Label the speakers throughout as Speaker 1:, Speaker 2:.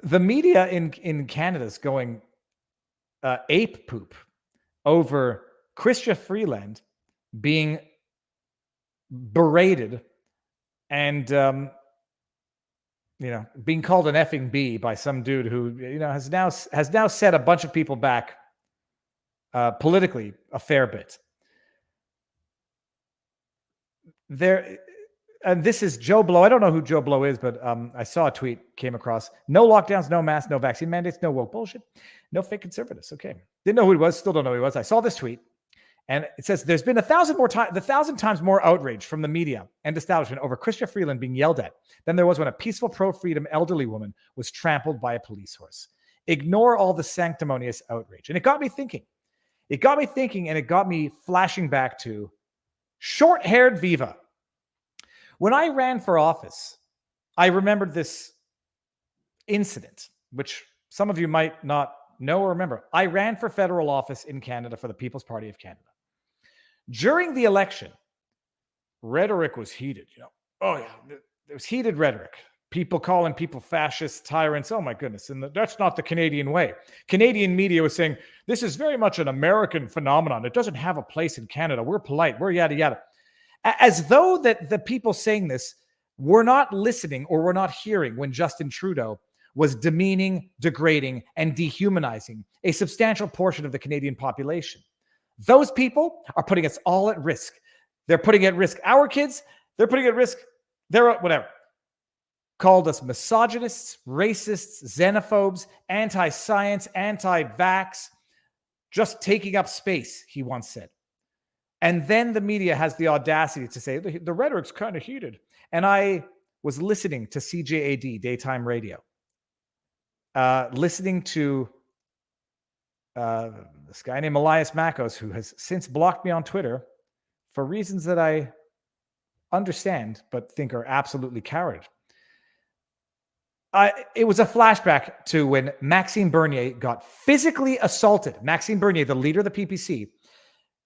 Speaker 1: the media in Canada is going ape poop over Chrystia Freeland being berated and being called an effing B by some dude who has now set a bunch of people back politically a fair bit. And this is Joe Blow. I don't know who Joe Blow is, but I saw a tweet came across. No lockdowns, no masks, no vaccine mandates, no woke bullshit, no fake conservatives. Okay. Didn't know who he was. Still don't know who he was. I saw this tweet. And it says, there's been 1,000 times more outrage from the media and establishment over Chrystia Freeland being yelled at than there was when a peaceful pro-freedom elderly woman was trampled by a police horse. Ignore all the sanctimonious outrage. And it got me thinking. And it got me flashing back to short-haired Viva. When I ran for office, I remembered this incident, which some of you might not know or remember. I ran for federal office in Canada for the People's Party of Canada. During the election, rhetoric was heated. There was heated rhetoric. People calling people fascists, tyrants. Oh my goodness. And that's not the Canadian way. Canadian media was saying, this is very much an American phenomenon. It doesn't have a place in Canada. We're polite. We're yada, yada. As though that the people saying this were not listening or were not hearing when Justin Trudeau was demeaning, degrading, and dehumanizing a substantial portion of the Canadian population. Those people are putting us all at risk. They're putting at risk our kids. They're putting at risk their whatever. Called us misogynists, racists, xenophobes, anti-science, anti-vax, just taking up space, he once said. And then the media has the audacity to say, the rhetoric's kind of heated. And I was listening to CJAD, daytime radio, listening to this guy named Elias Makos, who has since blocked me on Twitter for reasons that I understand, but think are absolutely coward. It was a flashback to when Maxime Bernier got physically assaulted. Maxime Bernier, the leader of the PPC,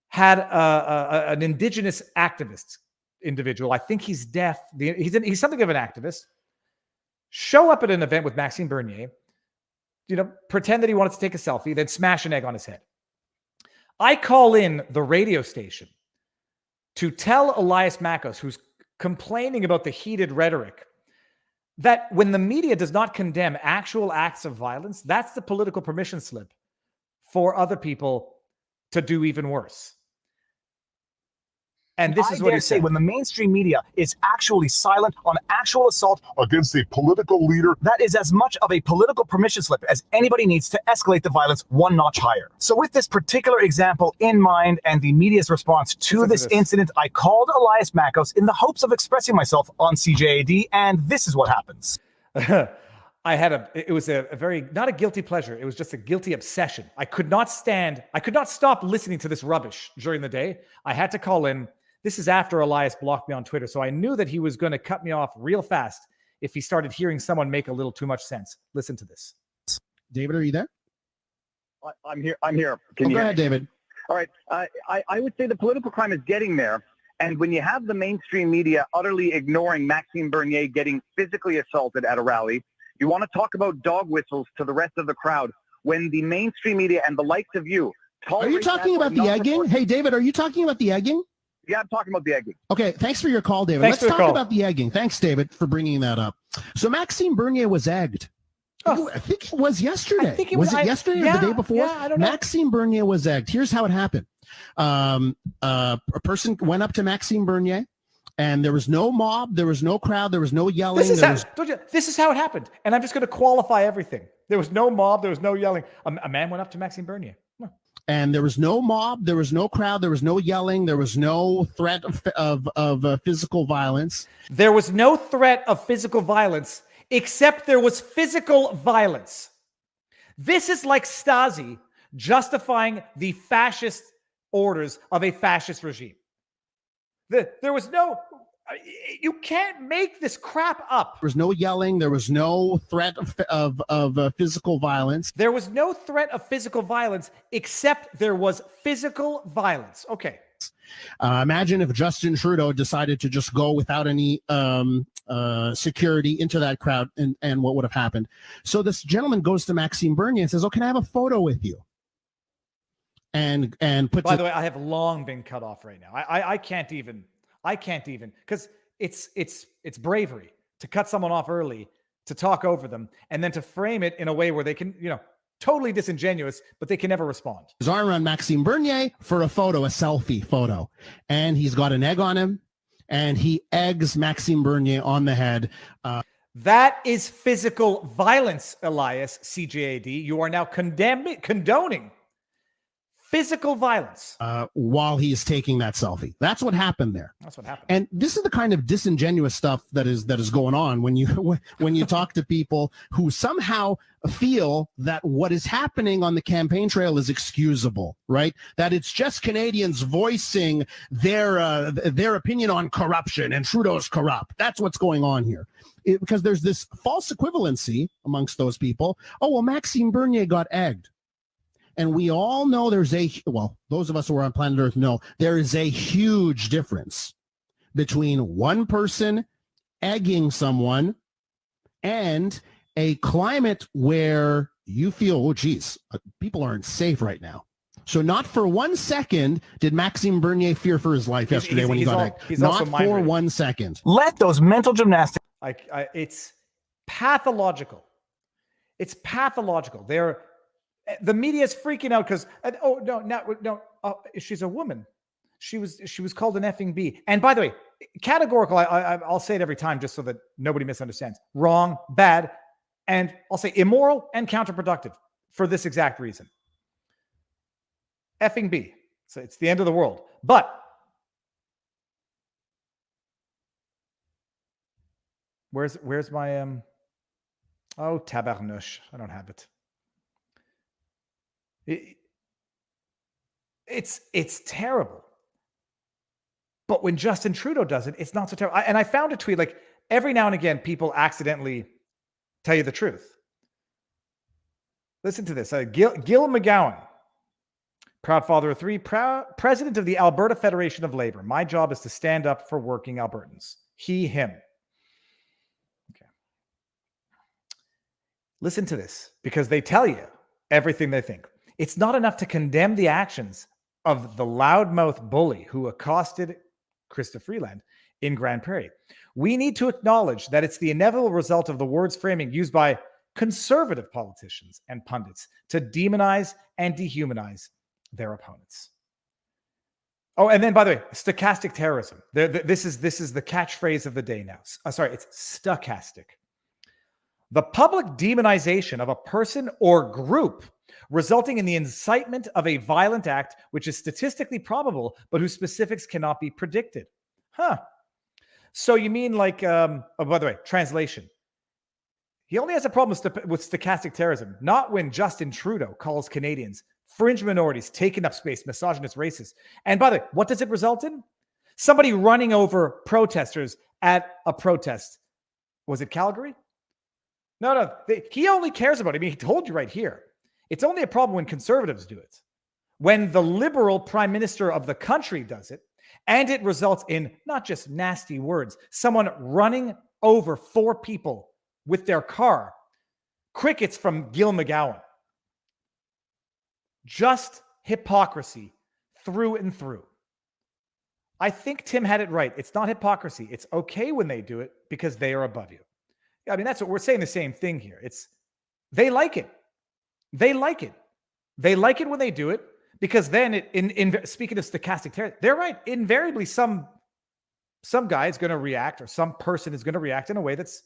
Speaker 1: had an Indigenous activist individual. I think he's deaf. He's something of an activist. Show up at an event with Maxime Bernier, pretend that he wanted to take a selfie, then smash an egg on his head. I call in the radio station to tell Elias Makos, who's complaining about the heated rhetoric, that when the media does not condemn actual acts of violence, that's the political permission slip for other people to do even worse. And this is what he said.
Speaker 2: When the mainstream media is actually silent on actual assault against a political leader, that is as much of a political permission slip as anybody needs to escalate the violence one notch higher. So with this particular example in mind and the media's response to this incident, I called Elias Makos in the hopes of expressing myself on CJAD, and this is what happens.
Speaker 1: It was a very, not a guilty pleasure. It was just a guilty obsession. I could not stop listening to this rubbish during the day. I had to call in. This is after Elias blocked me on Twitter. So I knew that he was going to cut me off real fast if he started hearing someone make a little too much sense. Listen to this.
Speaker 3: David, are you there?
Speaker 4: I'm here.
Speaker 3: Go ahead, David.
Speaker 4: All right. I would say the political crime is getting there. And when you have the mainstream media utterly ignoring Maxime Bernier getting physically assaulted at a rally, you want to talk about dog whistles to the rest of the crowd. When the mainstream media and the likes of you...
Speaker 3: Are you talking about the egging? Hey, David, are you talking about the egging?
Speaker 4: Yeah, I'm talking about the egging.
Speaker 3: Okay, thanks for your call, David. Let's talk about the egging. Thanks, David, for bringing that up. So Maxime Bernier was egged. I think it was yesterday. Was it yesterday or the day before?
Speaker 1: Yeah, I don't know.
Speaker 3: Maxime Bernier was egged. Here's how it happened. A person went up to Maxime Bernier, and there was no mob, there was no crowd, there was no yelling.
Speaker 1: This is how it happened. And I'm just going to qualify everything. There was no mob, there was no yelling. A man went up to Maxime Bernier.
Speaker 3: And there was no mob, there was no crowd, there was no yelling, there was no threat of physical violence.
Speaker 1: There was no threat of physical violence, except there was physical violence. This is like Stasi justifying the fascist orders of a fascist regime. There was no... You can't make this crap up.
Speaker 3: There was no yelling. There was no threat of physical violence.
Speaker 1: There was no threat of physical violence, except there was physical violence. Okay.
Speaker 3: Imagine if Justin Trudeau decided to just go without any security into that crowd, and what would have happened. So this gentleman goes to Maxime Bernier and says, "Oh, can I have a photo with you?" And puts.
Speaker 1: By the way, I have long been cut off right now. I can't even because it's bravery to cut someone off early, to talk over them, and then to frame it in a way where they can, totally disingenuous, but they can never respond.
Speaker 3: His arm around Maxime Bernier for a photo, a selfie photo, and he's got an egg on him, and he eggs Maxime Bernier on the head.
Speaker 1: That is physical violence, Elias CJAD. You are now condoning physical violence
Speaker 3: while he's taking that selfie. That's what happened there.
Speaker 1: That's what happened.
Speaker 3: And this is the kind of disingenuous stuff that is going on when you talk to people who somehow feel that what is happening on the campaign trail is excusable, right? That it's just Canadians voicing their opinion on corruption and Trudeau's corrupt. That's what's going on here. Because there's this false equivalency amongst those people. Oh, well, Maxime Bernier got egged. And we all know those of us who are on planet Earth know there is a huge difference between one person egging someone and a climate where you feel, oh, geez, people aren't safe right now. So not for 1 second did Maxime Bernier fear for his life yesterday when he got egged. Not for 1 second.
Speaker 2: Let those mental gymnastics.
Speaker 1: It's pathological. It's pathological. The media is freaking out because she's a woman. She was called an effing B. And by the way, categorical. I'll say it every time just so that nobody misunderstands. Wrong, bad, and I'll say immoral and counterproductive for this exact reason. Effing B. So it's the end of the world. But where's my tabarnouche? I don't have it. It's terrible. But when Justin Trudeau does it, it's not so terrible. And I found a tweet, like every now and again, people accidentally tell you the truth. Listen to this. Gil McGowan, proud father of three, president of the Alberta Federation of Labor. My job is to stand up for working Albertans. He, him. Okay. Listen to this, because they tell you everything they think. It's not enough to condemn the actions of the loudmouth bully who accosted Krista Freeland in Grand Prairie. We need to acknowledge that it's the inevitable result of the words framing used by conservative politicians and pundits to demonize and dehumanize their opponents. Oh, and then by the way, stochastic terrorism. This is the catchphrase of the day now. It's stochastic. The public demonization of a person or group resulting in the incitement of a violent act which is statistically probable, but whose specifics cannot be predicted. So you mean like, by the way, translation. He only has a problem with stochastic terrorism, not when Justin Trudeau calls Canadians fringe minorities, taking up space, misogynist, racist. And by the way, what does it result in? Somebody running over protesters at a protest. Was it Calgary? No. He only cares about it. I mean, he told you right here. It's only a problem when conservatives do it. When the liberal prime minister of the country does it, and it results in not just nasty words, someone running over 4 people with their car. Crickets from Gil McGowan. Just hypocrisy through and through. I think Tim had it right. It's not hypocrisy. It's okay when they do it because they are above you. I mean, that's what we're saying, the same thing here. They like it. They like it. They like it when they do it because then in speaking of stochastic terror, they're right. Invariably, some guy is going to react or some person is going to react in a way that's,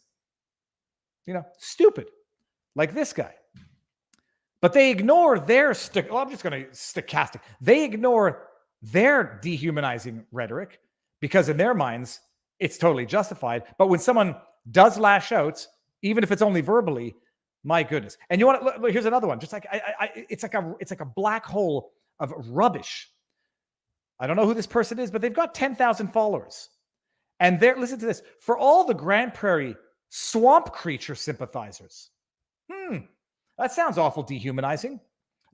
Speaker 1: stupid, like this guy. But they ignore their I'm just going to stochastic. They ignore their dehumanizing rhetoric because in their minds, it's totally justified. But when someone does lash out, even if it's only verbally, my goodness. And you want to look, here's another one. Just like it's like a black hole of rubbish. I don't know who this person is, but they've got 10,000 followers. And listen to this. For all the Grand Prairie swamp creature sympathizers. That sounds awful dehumanizing.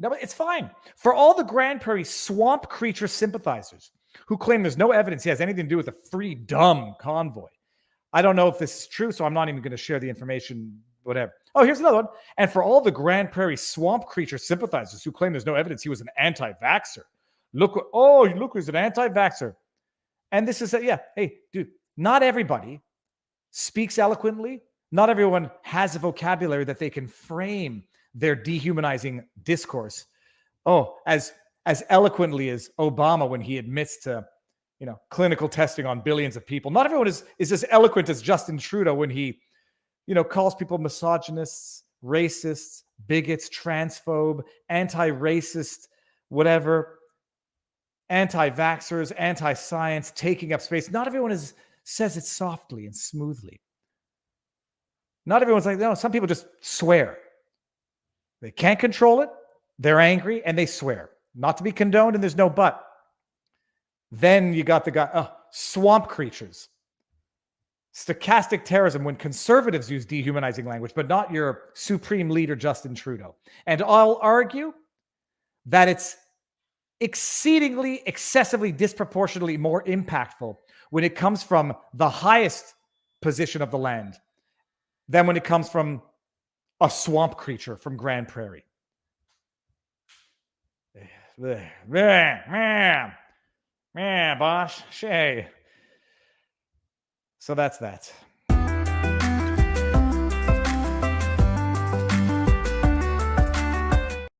Speaker 1: No, it's fine. For all the Grand Prairie swamp creature sympathizers who claim there's no evidence he has anything to do with the free dumb convoy. I don't know if this is true, so I'm not even going to share the information, whatever. Oh, here's another one. And for all the Grand Prairie swamp creature sympathizers who claim there's no evidence he was an anti-vaxxer. Look, he's an anti-vaxxer. And this is, hey, dude, not everybody speaks eloquently. Not everyone has a vocabulary that they can frame their dehumanizing discourse. As eloquently as Obama when he admits to, clinical testing on billions of people. Not everyone is as eloquent as Justin Trudeau when he, calls people misogynists, racists, bigots, transphobe, anti-racist, whatever, anti-vaxxers, anti-science, taking up space. Not everyone says it softly and smoothly. Not everyone's like, no, some people just swear. They can't control it. They're angry and they swear. Not to be condoned, and there's no but. Then you got the guy, swamp creatures. Stochastic terrorism when conservatives use dehumanizing language, but not your supreme leader, Justin Trudeau. And I'll argue that it's exceedingly, excessively, disproportionately more impactful when it comes from the highest position of the land than when it comes from a swamp creature from Grand Prairie. Man, boss, Shay. So that's that.